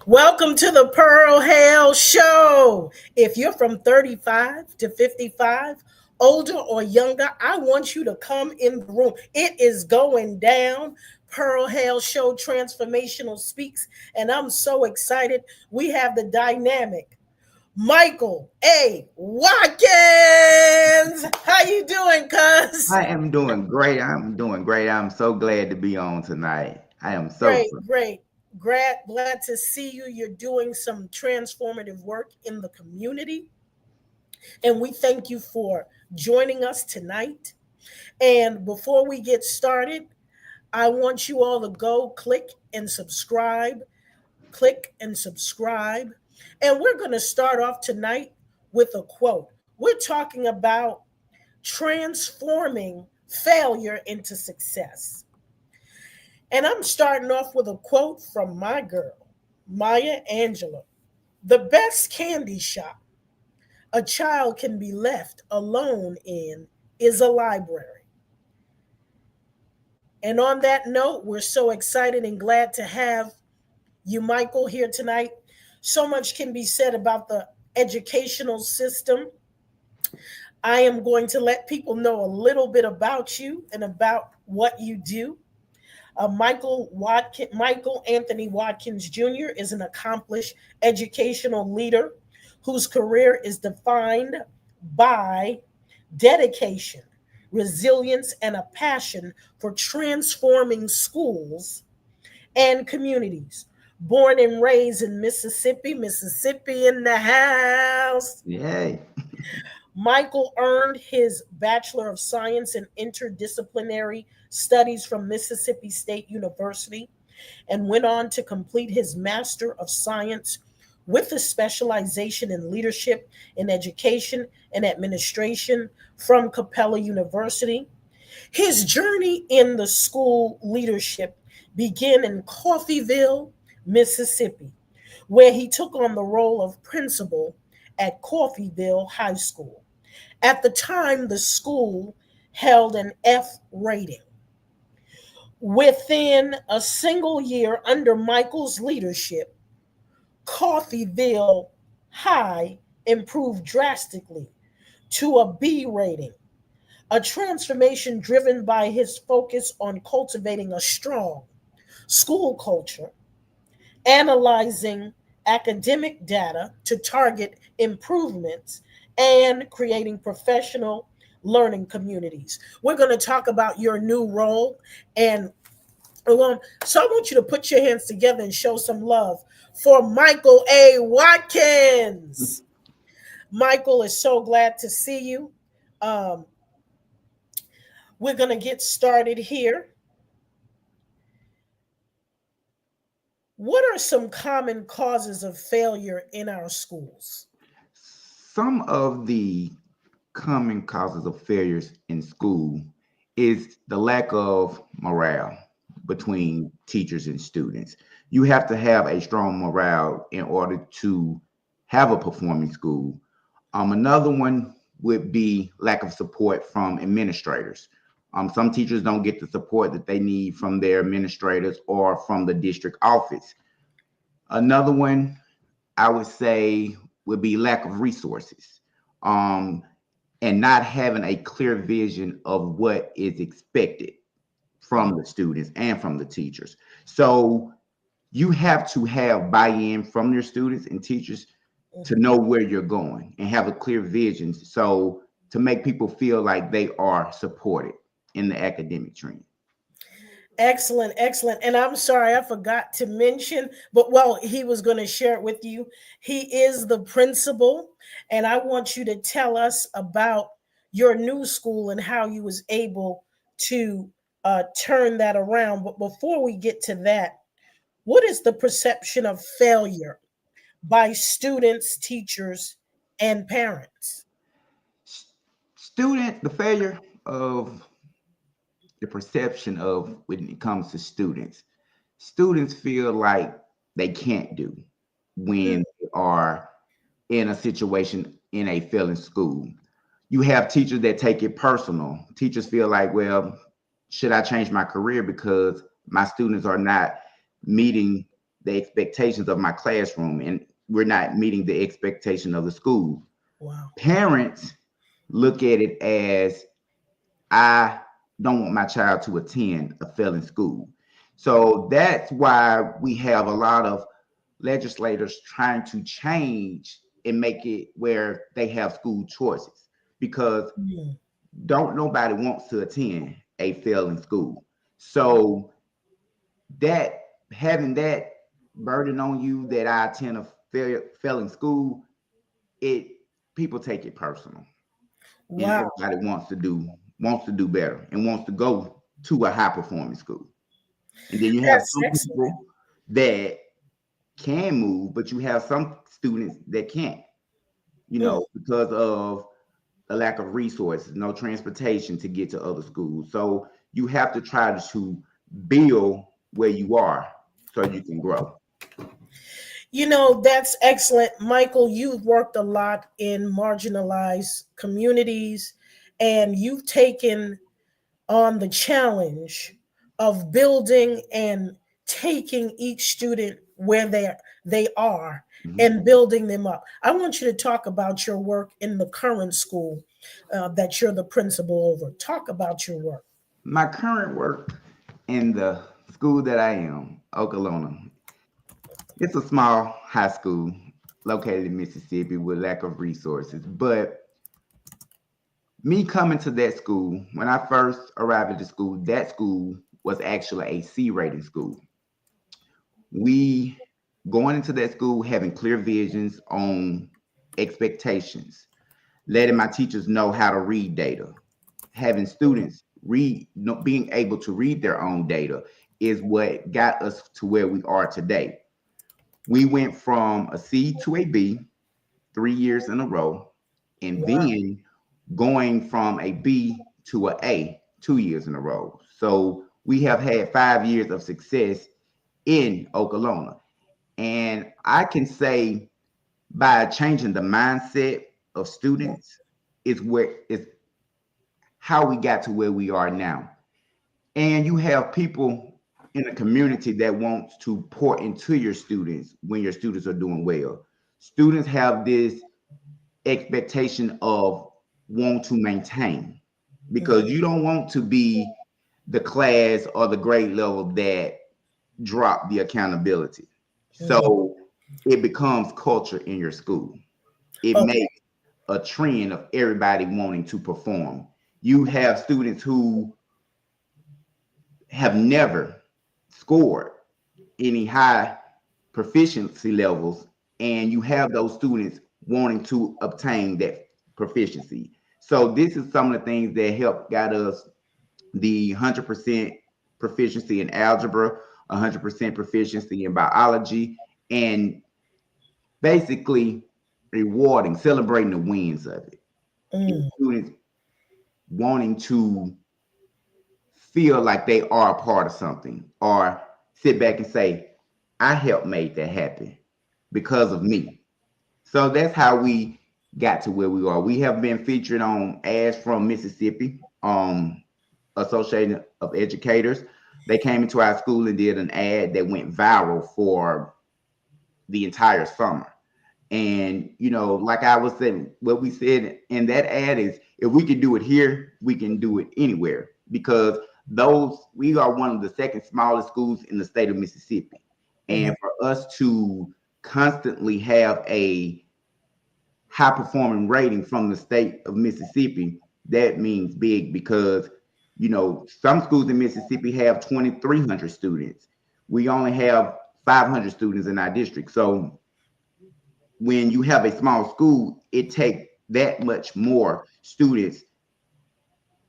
Welcome to the Pearl Hale Show. If you're from 35 to 55, older or younger, I want you to come in the room. It is going down. Pearl Hale Show Transformational Speaks, and I'm so excited. We have the dynamic Michael A. Watkins. How you doing, cuz? I am doing great. I'm doing great. I'm so glad to be on tonight. I am so Great, great. Glad to see you. You're doing some transformative work in the community. And we thank you for joining us tonight. And before we get started, I want you all to go click and subscribe, click and subscribe. And we're going to start off tonight with a quote. We're talking about transforming failure into success. And I'm starting off with a quote from my girl, Maya Angelou. The best candy shop a child can be left alone in is a library. And on that note, we're so excited and glad to have you, Michael, here tonight. So much can be said about the educational system. I am going to let people know a little bit about you and about what you do. Michael Anthony Watkins Jr. is an accomplished educational leader whose career is defined by dedication, resilience, and a passion for transforming schools and communities. Born and raised in Mississippi, Mississippi in the house. yay. Michael earned his Bachelor of Science in Interdisciplinary Studies from Mississippi State University and went on to complete his Master of Science with a specialization in leadership in education and administration from Capella University. His journey in the school leadership began in Coffeyville, Mississippi, where he took on the role of principal at Coffeyville High School. At the time, the school held an F rating. Within a single year under Michael's leadership, Coffeyville High improved drastically to a B rating, a transformation driven by his focus on cultivating a strong school culture, analyzing academic data to target improvements, and creating professional learning communities. We're going to talk about your new role and so I want you to put your hands together and show some love for Michael A. Watkins. Michael is so glad to see you. Um, we're going to get started here. What are some common causes of failure in our schools? Some of the common causes of failures in school is the lack of morale between teachers and students. You have to have a strong morale in order to have a performing school. Another one would be lack of support from administrators. Some teachers don't get the support that they need from their administrators or from the district office. Another one I would say would be lack of resources, um, and not having a clear vision of what is expected from the students and from the teachers. So you have to have buy-in from your students and teachers to know where you're going and have a clear vision. So to make people feel like they are supported in the academic trend. Excellent, excellent. And I'm sorry, I forgot to mention, but well, he was going to share it with you. He is the principal, and I want you to tell us about your new school and how you was able to turn that around. But before we get to that, what is the perception of failure by students, teachers, and parents? Student, the failure of the perception of when it comes to students feel like they can't do when they are in a situation in a failing school. You have teachers that take it personal. Teachers feel like, well, should I change my career because my students are not meeting the expectations of my classroom, and we're not meeting the expectation of the school. Wow. Parents look at it as, I don't want my child to attend a failing school. So that's why we have a lot of legislators trying to change and make it where they have school choices, because Mm. don't nobody wants to attend a failing school. So that, having that burden on you, that I attend a failing school, it, people take it personal, and Wow. everybody wants to do better and wants to go to a high performing school. And then you have That's some excellent. people that can move, but you have some students that can't, Mm. because of a lack of resources, no transportation to get to other schools. So you have to try to build where you are so you can grow. That's excellent. Michael, you've worked a lot in marginalized communities and you've taken on the challenge of building and taking each student where they are Mhm. and building them up. I want you to talk about your work in the current school that you're the principal over. Talk about your work. My current work in the school that I am, Okolona, it's a small high school located in Mississippi with lack of resources. But me coming to that school, when I first arrived at the school, that school was actually a C rating school. We going into that school having clear visions on expectations, letting my teachers know how to read data, having students read, being able to read their own data is what got us to where we are today. We went from a C to a B 3 years in a row, and Wow. then going from a B to a A 2 years in a row. So we have had 5 years of success in Okolona. And I can say, by changing the mindset of students is where is how we got to where we are now. And you have people in the community that wants to pour into your students when your students are doing well. Students have this expectation of want to maintain, because you don't want to be the class or the grade level that drop the accountability. Mhm. So it becomes culture in your school. It Okay. makes a trend of everybody wanting to perform. You have students who have never scored any high proficiency levels, and you have those students wanting to obtain that proficiency. So this is some of the things that help got us the 100% proficiency in algebra, 100% proficiency in biology, and basically rewarding, celebrating the wins of it. And Mm. students wanting to feel like they are a part of something, or sit back and say, I helped make that happen because of me. So that's how we got to where we are. We have been featured on Ads from Mississippi, Association of Educators. They came into our school and did an ad that went viral for the entire summer. And like I was saying, what we said in that ad is, if we can do it here, we can do it anywhere, because those we are one of the second smallest schools in the state of Mississippi. Mhm. And for us to constantly have a high performing rating from the state of Mississippi, that means big, because some schools in Mississippi have 2,300 students. We only have 500 students in our district. So when you have a small school, it takes that much more students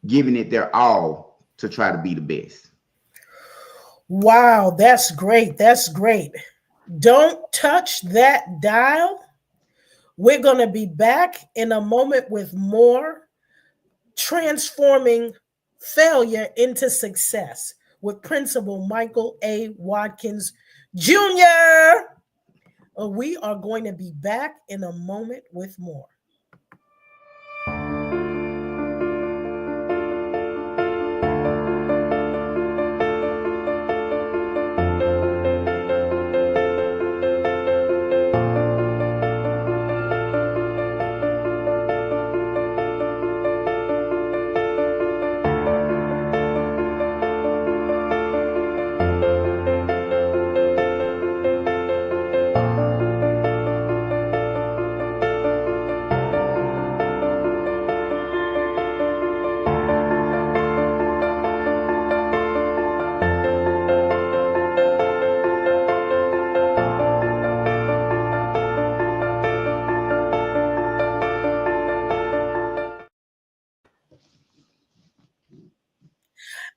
giving it their all to try to be the best. Wow, that's great. That's great. Don't touch that dial. We're going to be back in a moment with more transforming failure into success with Principal Michael A. Watkins Jr. We are going to be back in a moment with more.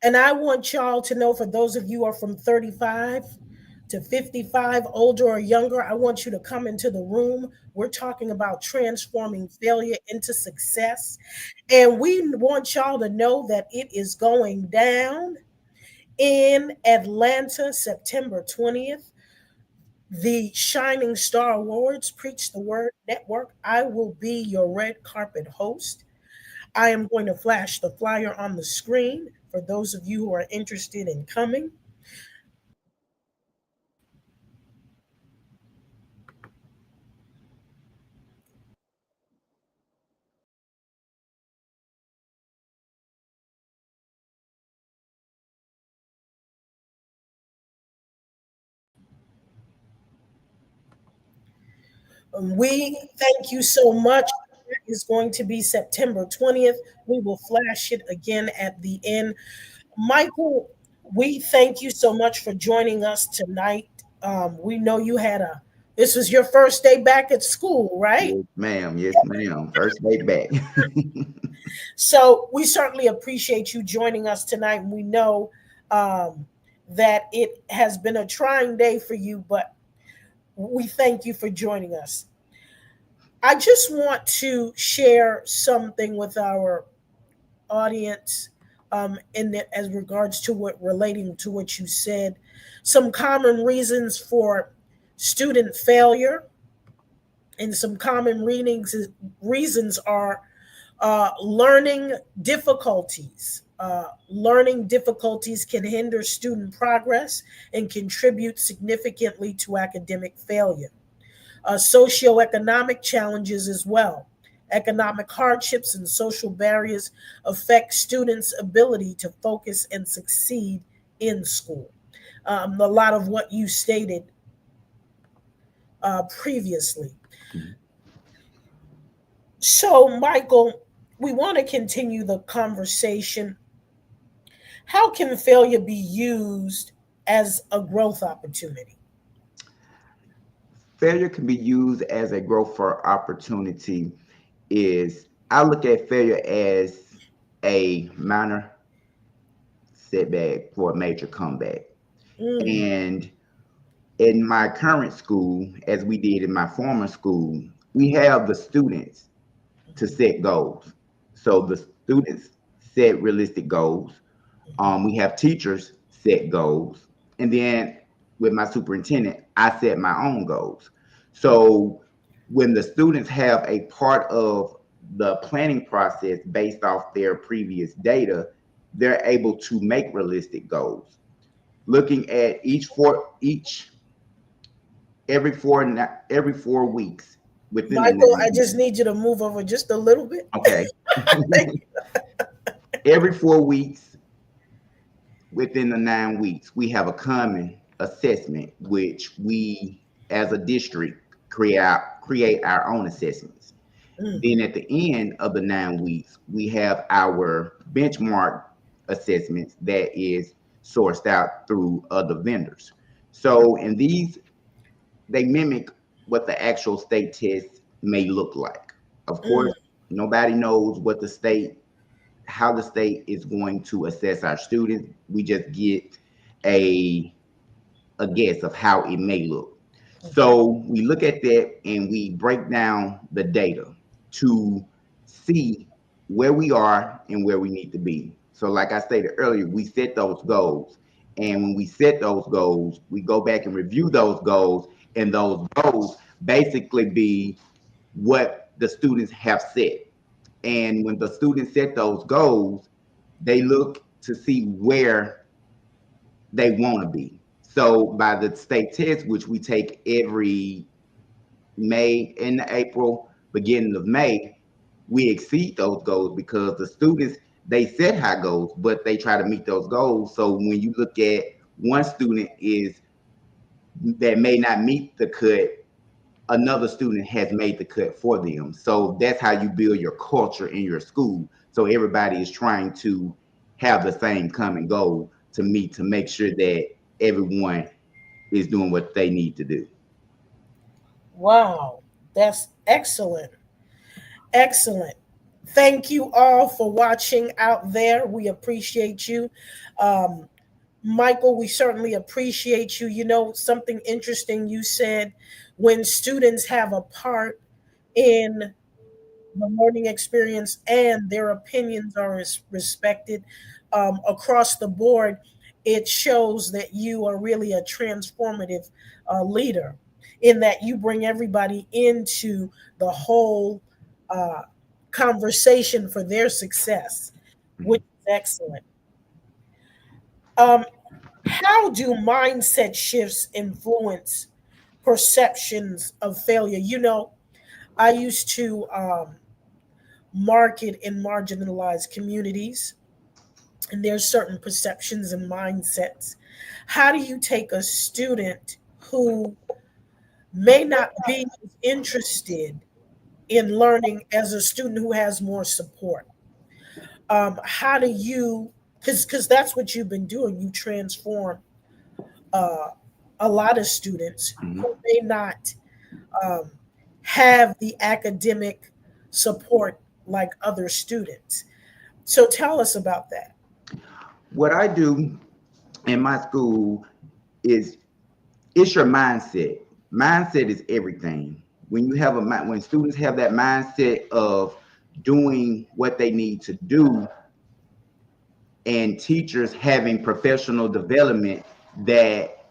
And I want y'all to know, for those of you who are from 35 to 55, older or younger, I want you to come into the room. We're talking about transforming failure into success. And we want y'all to know that it is going down in Atlanta, September 20th. The Shining Star Awards, Preach the Word Network. I will be your red carpet host. I am going to flash the flyer on the screen for those of you who are interested in coming. We thank you so much. It is going to be September 20th. We will flash it again at the end. Michael, we thank you so much for joining us tonight. We know this was your first day back at school, right? Yes, ma'am. Yes, ma'am. First day back. So we certainly appreciate you joining us tonight. And we know um, that it has been a trying day for you, but we thank you for joining us. I just want to share something with our audience as regards to what relating to what you said. Some common reasons for student failure and some common reasons are learning difficulties. Learning difficulties can hinder student progress and contribute significantly to academic failure. Socioeconomic challenges as well. Economic hardships and social barriers affect students' ability to focus and succeed in school. A lot of what you stated previously. So, Michael, we want to continue the conversation. How can failure be used as a growth opportunity? Failure can be used as a growth for opportunity. Is I look at failure as a minor setback for a major comeback. Mm, And in my current school, as we did in my former school, we have the students to set goals. So the students set realistic goals. We have teachers set goals, and then with my superintendent, I set my own goals. So when the students have a part of the planning process based off their previous data, they're able to make realistic goals. Looking at each every 4 weeks within the Michael, 9 I weeks. just need you to move over just a little bit. Okay. Every 4 weeks within the 9 weeks, we have a common assessment, which we as a district create our own assessments. Mm, Then at the end of the 9 weeks, we have our benchmark assessments that is sourced out through other vendors. So in these, they mimic what the actual state test may look like. Of mm, course, nobody knows what the state how the state is going to assess our students. We just get a a guess of how it may look. okay. So we look at that and we break down the data to see where we are and where we need to be. So, like I stated earlier, we set those goals. And when we set those goals, we go back and review those goals, and those goals basically be what the students have set. And when the students set those goals, they look to see where they want to be. So by the state test, which we take every May and April, beginning of May, we exceed those goals because the students they set high goals, but they try to meet those goals. So when you look at one student is that may not meet the cut, another student has made the cut for them. So that's how you build your culture in your school. So everybody is trying to have the same common goal to meet to make sure that everyone is doing what they need to do. Wow, that's excellent. Excellent. Thank you all for watching out there. We appreciate you. Um, Michael, we certainly appreciate you. You know, something interesting you said, when students have a part in the learning experience and their opinions are respected across the board, it shows that you are really a transformative leader, in that you bring everybody into the whole uh, conversation for their success, which Mhm. is excellent. Um, how do mindset shifts influence perceptions of failure? You know, I used to market in marginalized communities, and there's certain perceptions and mindsets. How do you take a student who may not be as interested in learning as a student who has more support? How do you, because that's what you've been doing, you transform uh, a lot of students who Mhm. may not um, have the academic support like other students. So tell us about that. What I do in my school is, it's your mindset. Mindset is everything. When you have a when students have that mindset of doing what they need to do, and teachers having professional development that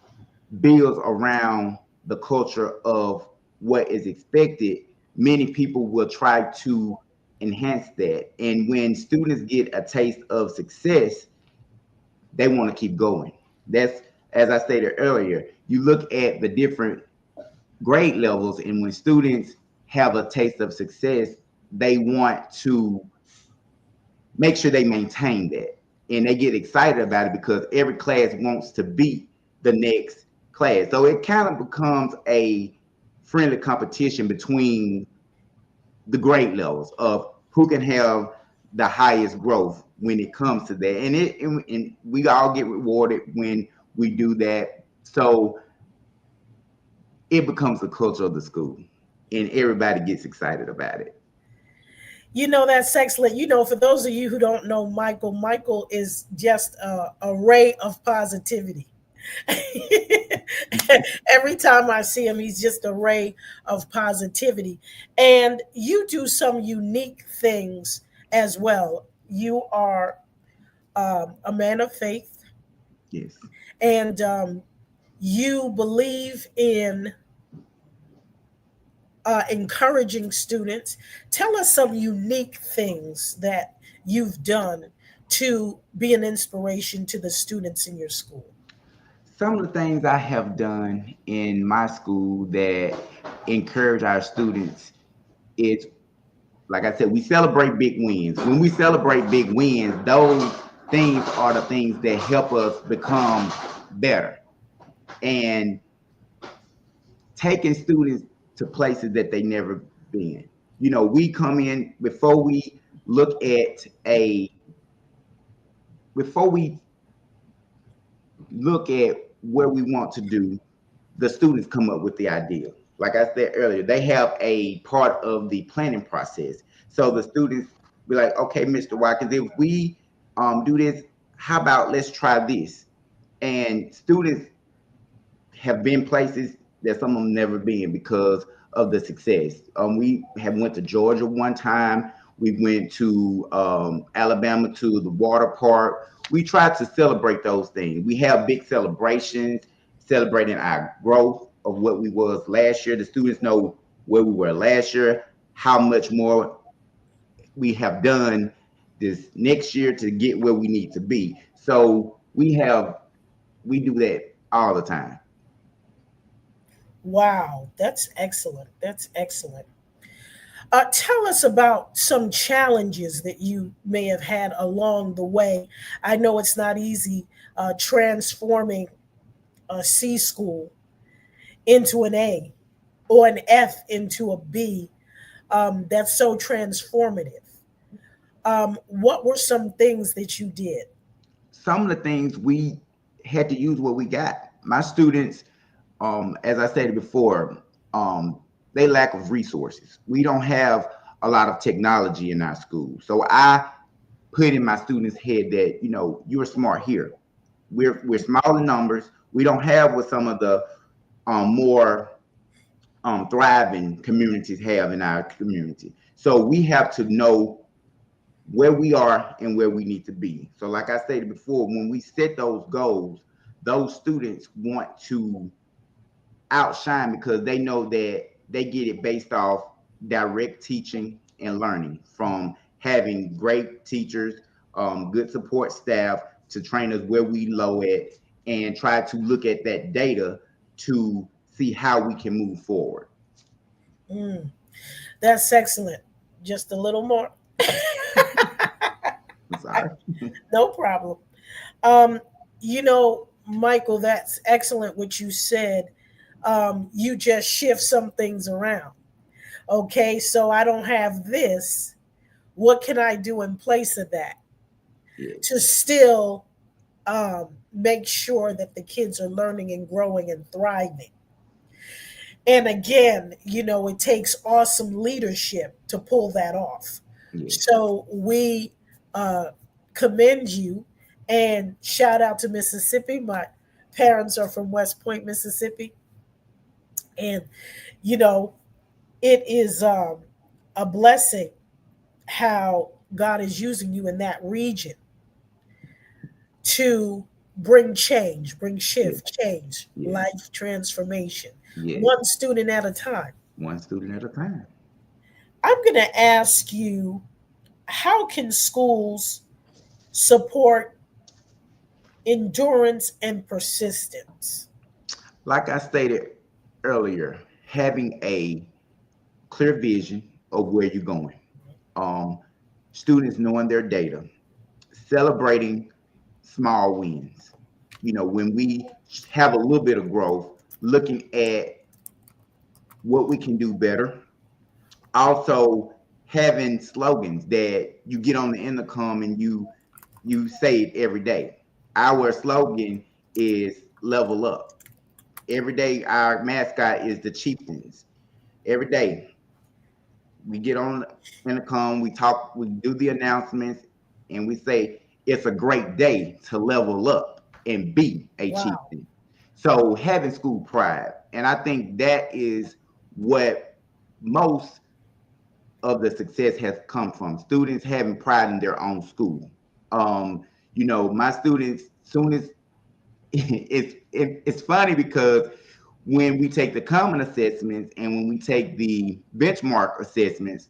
builds around the culture of what is expected, many people will try to enhance that. And when students get a taste of success, they want to keep going. That's, as I stated earlier, you look at the different grade levels, and when students have a taste of success, they want to make sure they maintain that. And they get excited about it because every class wants to beat the next class. So it kind of becomes a friendly competition between the grade levels of who can have the highest growth when it comes to that. And we all get rewarded when we do that. So it becomes the culture of the school, and everybody gets excited about it. You know, that's excellent. You know, for those of you who don't know Michael, Michael is just a ray of positivity. Every time I see him, he's just a ray of positivity. And you do some unique things as well. You are a man of faith, Yes. and you believe in encouraging students. Tell us some unique things that you've done to be an inspiration to the students in your school. Some of the things I have done in my school that encourage our students is, like I said, we celebrate big wins. When we celebrate big wins, those things are the things that help us become better. And taking students to places that they never been. You know, we come in before we look at a before we look at where we want to do, the students come up with the idea. Like I said earlier, they have a part of the planning process. So the students be like, okay, Mr. Watkins, if we do this, how about let's try this? And students have been places that some of them never been because of the success. We have went to Georgia one time. We went to Alabama to the water park. We try to celebrate those things. We have big celebrations, celebrating our growth of what we was last year. The students know where we were last year, how much more we have done this next year to get where we need to be. So we do that all the time. Wow, that's excellent. That's excellent. Tell us about some challenges that you may have had along the way. I know it's not easy transforming a C school into an A, or an F into a B. That's so transformative. What were some things that you did? Some of the things we had to use what we got. My students, as I said before, they lack of resources. We don't have a lot of technology in our school. So I put in my students' head that, you're smart here. We're small in numbers. We don't have what some of the more thriving communities have in our community. So we have to know where we are and where we need to be. So, like I stated before, when we set those goals, those students want to outshine because they know that they get it based off direct teaching and learning from having great teachers, good support staff to train us where we low at, and try to look at that data to see how we can move forward. Mm, that's excellent. Just a little more. I'm sorry. No problem. Michael, that's excellent what you said. You just shift some things around. Okay, so I don't have this. What can I do in place of that Yeah, to still make sure that the kids are learning and growing and thriving? And again, it takes awesome leadership to pull that off. yeah, So we uh, commend you and shout out to Mississippi. My parents are from West Point, Mississippi. And, you know, it is a blessing how God is using you in that region to bring change, bring yeah, shift, change, yeah, life transformation, yes. one student at a time. One student at a time. I'm going to ask you, how can schools support endurance and persistence? Like I stated earlier, having a clear vision of where you're going. Um, Students knowing their data, celebrating small wins. When we have a little bit of growth, looking at what we can do better. Also, having slogans that you get on the intercom and you say it every day. Our slogan is level up. Every day, our mascot is the Chieftains. Every day, we get on the intercom, we talk, we do the announcements, and we say it's a great day to level up and be a Wow. chieftain. So having school pride, and I think that is what most of the success has come from students having pride in their own school. My students, soon as it's funny because when we take the common assessments and when we take the benchmark assessments,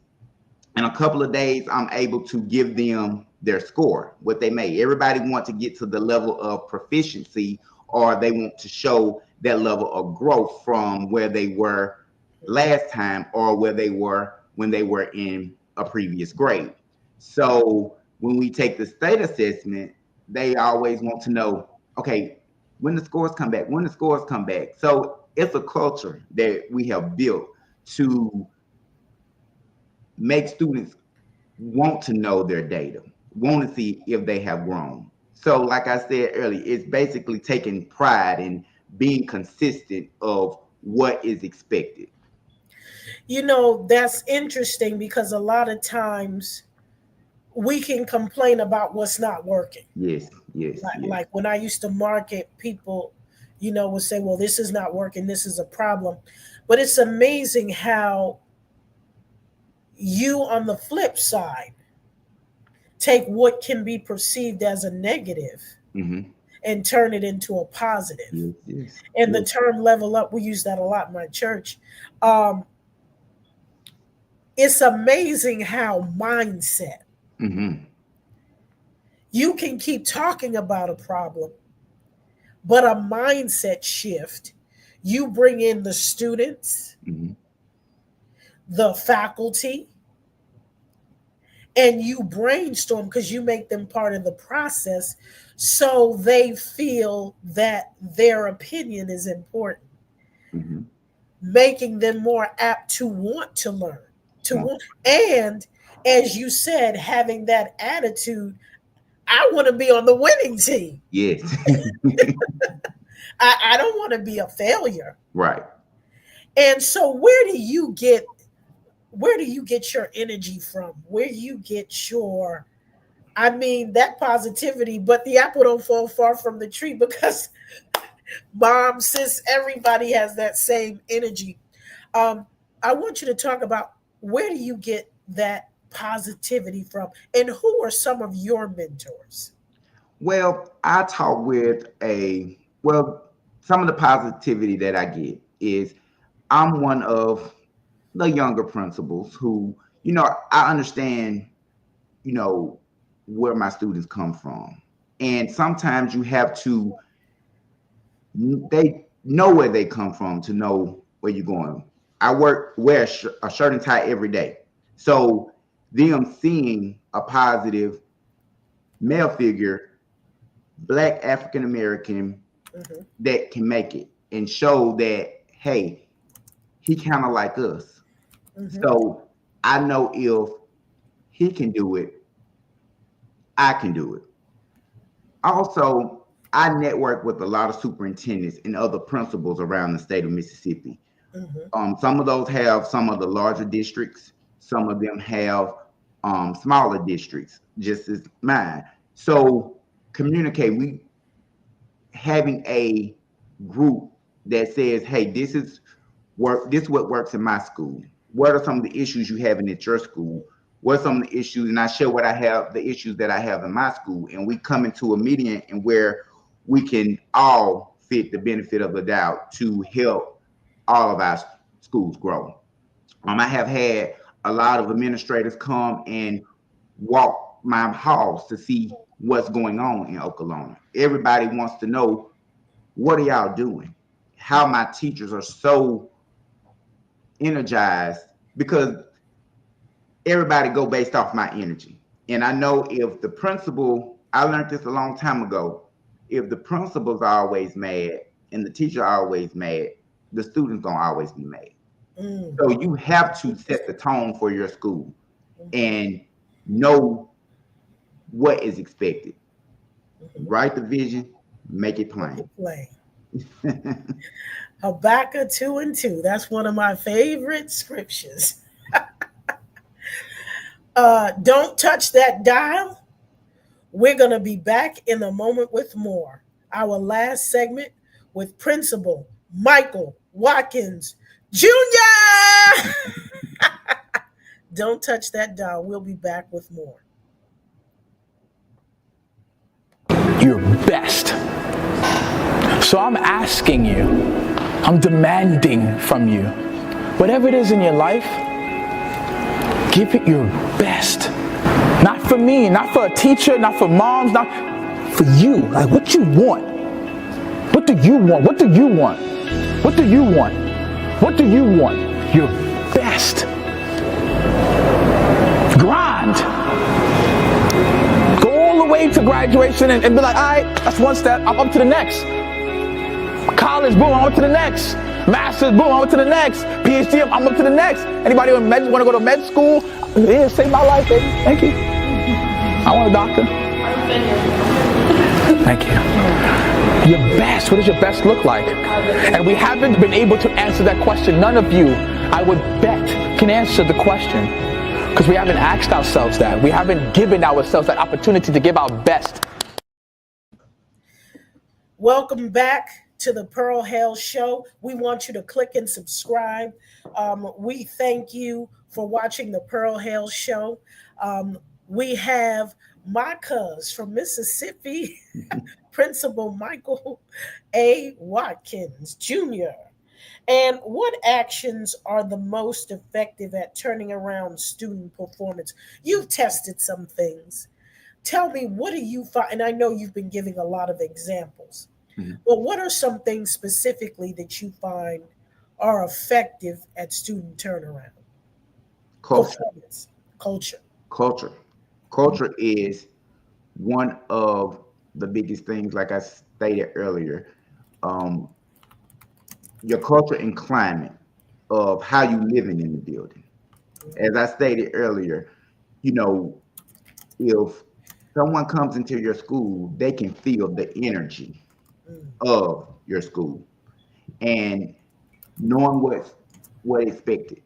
in a couple of days, I'm able to give them their score, what they made. Everybody wants to get to the level of proficiency, or they want to show that level of growth from where they were last time or where they were when they were in a previous grade. So when we take the state assessment, they always want to know, okay, when the scores come back, when the scores come back. So it's a culture that we have built to make students want to know their data, want to see if they have grown. So, like I said earlier, it's basically taking pride in being consistent of what is expected. That's interesting because a lot of times we can complain about what's not working. Yes, yes, yes. Like when I used to market, people, would say, well, this is not working, this is a problem. But it's amazing how you, on the flip side, take what can be perceived as a negative Mm-hmm. and turn it into a positive. Yes, yes, And the yes. term level up, we use that a lot in my church. Um, it's amazing how mindset, Mm-hmm. you can keep talking about a problem, but a mindset shift, you bring in the students, Mm-hmm. the faculty, and you brainstorm because you make them part of the process so they feel that their opinion is important, Mm-hmm. making them more apt to want to learn, to want, and as you said, having that attitude, I want to be on the winning team. Yes. I don't want to be a failure. Right. And so, where do you get where do you get your energy from? Where you get your, I mean, that positivity, but the apple don't fall far from the tree because mom, sis, everybody has that same energy. Um, I want you to talk about where do you get that positivity from and who are some of your mentors? Well, I talk with some of the positivity that I get is I'm one of the younger principals who, I understand, you know, where my students come from. And sometimes you have to, they know where they come from to know where you're going. Wear a shirt and tie every day. So them seeing a positive male figure, Black African American, Mm-hmm, that can make it and show that, hey, he kind of like us. mm-hmm, So I know if he can do it, I can do it. Also, I network with a lot of superintendents and other principals around the state of Mississippi. mm-hmm, Some of those have some of the larger districts. Some of them have smaller districts, just as mine. So communicate. We having a group that says, "Hey, this is work. This is what works in my school. What are some of the issues you having at your school? What are some of the issues?" And I share what I have, the issues that I have in my school, and we come into a meeting and where we can all fit the benefit of the doubt to help all of our schools grow. I have had a lot of administrators come and walk my halls to see what's going on in Oklahoma. Everybody wants to know, what are y'all doing? How my teachers are so energized, because everybody go based off my energy. And I know if the principal, I learned this a long time ago, if the principal's always mad and the teacher always mad, the students gonna always be mad. mm. So you have to set the Interesting. tone for your school Mm-hmm, and know what is expected. mm-hmm. Write the vision, make it Make plain. it plain. Habakkuk 2 and 2. That's one of my favorite scriptures. Don't touch that dial. We're going to be back in a moment with more. Our last segment with Principal Michael Watkins Jr. Don't touch that dial. We'll be back with more. Your best. So I'm asking you, I'm demanding from you, whatever it is in your life, give it your best. Not for me, not for a teacher, not for moms, not for you. Like, what you want? What do you want? What do you want? What do you want? What do you want? Your best. Grind. Go all the way to graduation and be like, all right, that's one step. I'm up to the next. College, boom, I'm up to the next. Master's, boom, I'm up to the next. PhD, I'm up to the next. Anybody want to go to med school? Yeah, save my life, baby. Thank you. I want a doctor. Thank you. Your best, what does your best look like? And we haven't been able to answer that question. None of you, I would bet, can answer the question. Because we haven't asked ourselves that. We haven't given ourselves that opportunity to give our best. Welcome back to the Pearl Hale Show. We want you to click and subscribe. We thank you for watching the Pearl Hale Show. We have my cuz from Mississippi, Principal Michael A. Watkins Jr. And what actions are the most effective at turning around student performance? You've tested some things. Tell me, what do you find? And I know you've been giving a lot of examples, Mhm. but what are some things specifically that you find are effective at student turnaround? Culture. Performance, culture. Culture. Culture is one of the biggest things, like I stated earlier. Um, your culture and climate of how you living in the building. As I stated earlier, you know, if someone comes into your school, they can feel the energy Mm, of your school and knowing what expected.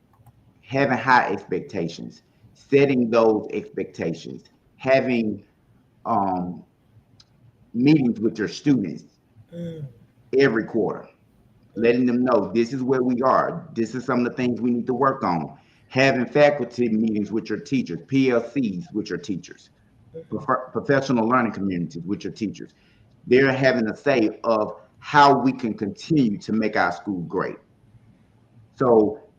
having high expectations, setting those expectations, having um, meetings with your students Mm. every quarter, letting them know this is where we are. This is some of the things we need to work on. Having faculty meetings with your teachers, PLCs with your teachers, professional learning communities with your teachers. They're having a say of how we can continue to make our school great. So,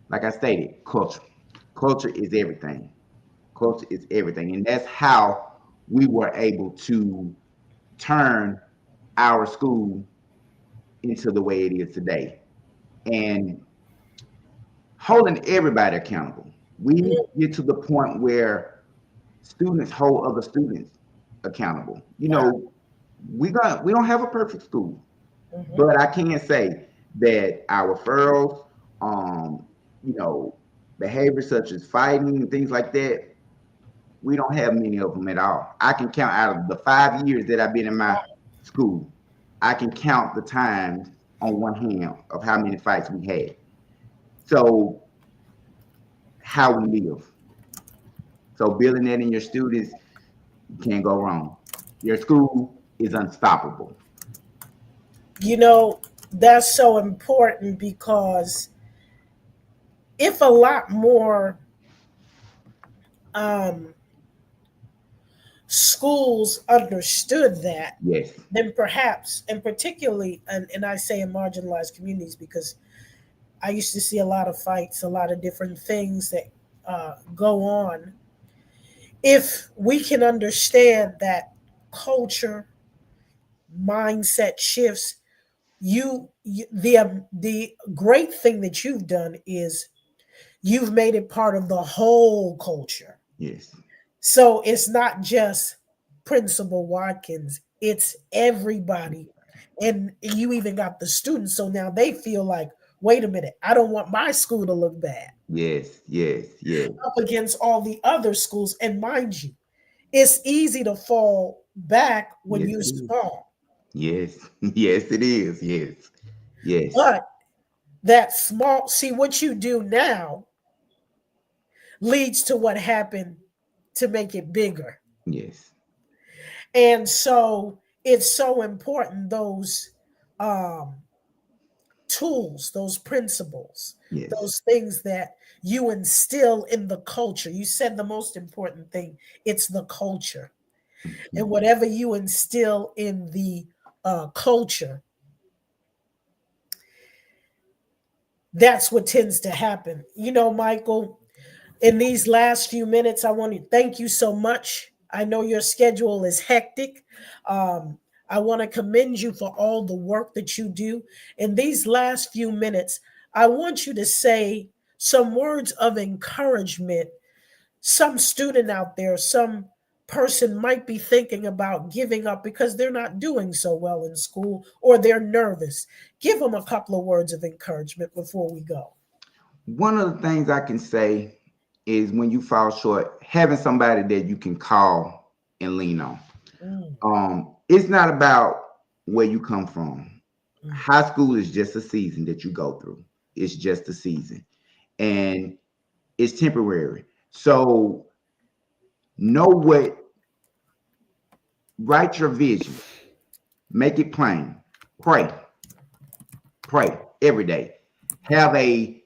like I stated, culture. Culture is everything. Culture is everything. And that's how we were able to turn our school into the way it is today. And holding everybody accountable. We need to get to the point where students hold other students accountable. You Wow. know, we don't have a perfect school, Mhm. but I can say that our referrals, um, you know, behaviors such as fighting and things like that, we don't have many of them at all. I can count out of the 5 years that I've been in my school, I can count the times on one hand of how many fights we had. So how we live. So building that in your students, you can't go wrong. Your school is unstoppable. You know, that's so important because if a lot more um, schools understood that, Yes, then perhaps, and particularly, and I say in marginalized communities because I used to see a lot of fights, a lot of different things that go on. If we can understand that culture, mindset shifts, the great thing that you've done is you've made it part of the whole culture. yes, So it's not just Principal Watkins, it's everybody. And you even got the students. So now they feel like, wait a minute, I don't want my school to look bad yes, yes, yes, up against all the other schools. And mind you, it's easy to fall back when yes, you're it is. small. Yes, yes, it is. Yes, yes, But that small, see what you do now leads to what happened to make it bigger. yes, And so it's so important those um, tools, those principles, yes. those things that you instill in the culture. You said the most important thing, it's the culture. And Mhm. whatever you instill in the culture, that's what tends to happen. You know, Michael, in these last few minutes, I want to thank you so much. I know your schedule is hectic. Um, I want to commend you for all the work that you do. In these last few minutes, I want you to say some words of encouragement. Some student out there, some person might be thinking about giving up because they're not doing so well in school or they're nervous. Give them a couple of words of encouragement before we go. One of the things I can say is when you fall short, having somebody that you can call and lean on. Mm, It's not about where you come from. mm, High school is just a season that you go through. It's just a season, and it's temporary. So know what, write your vision, make it plain, pray, pray every day. Have a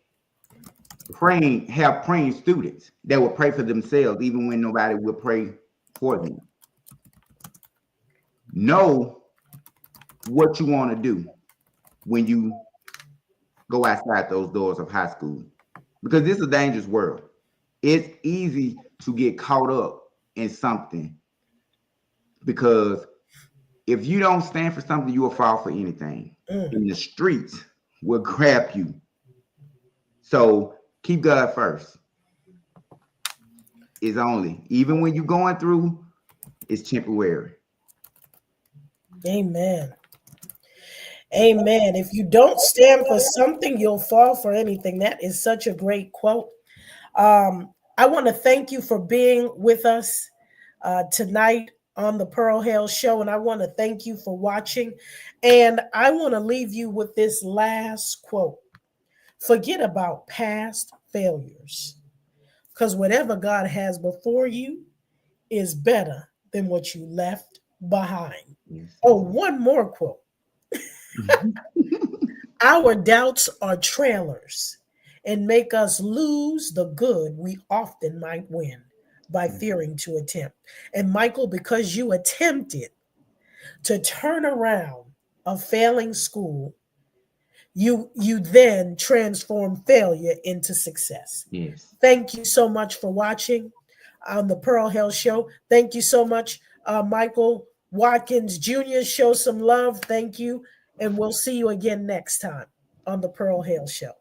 have praying students that will pray for themselves, even when nobody will pray for them. Know what you want to do when you go outside those doors of high school, because this is a dangerous world. It's easy to get caught up in something because if you don't stand for something, you will fall for anything. mm. And the streets will grab you. So keep God first. It's only, even when you're going through, it's temporary. Amen. Amen. If you don't stand for something, you'll fall for anything. That is such a great quote. I want to thank you for being with us tonight on the Pearl Hale Show, and I want to thank you for watching. And I want to leave you with this last quote. Forget about past, failures. Because whatever God has before you is better than what you left behind. Yes. Oh, one more quote. Our doubts are trailers and make us lose the good we often might win by fearing to attempt. And Michael, because you attempted to turn around a failing school, you then transform failure into success. Yes. Thank you so much for watching on the Pearl Hale Show. Thank you so much, Michael Watkins Jr. Show some love. Thank you. And we'll see you again next time on the Pearl Hale Show.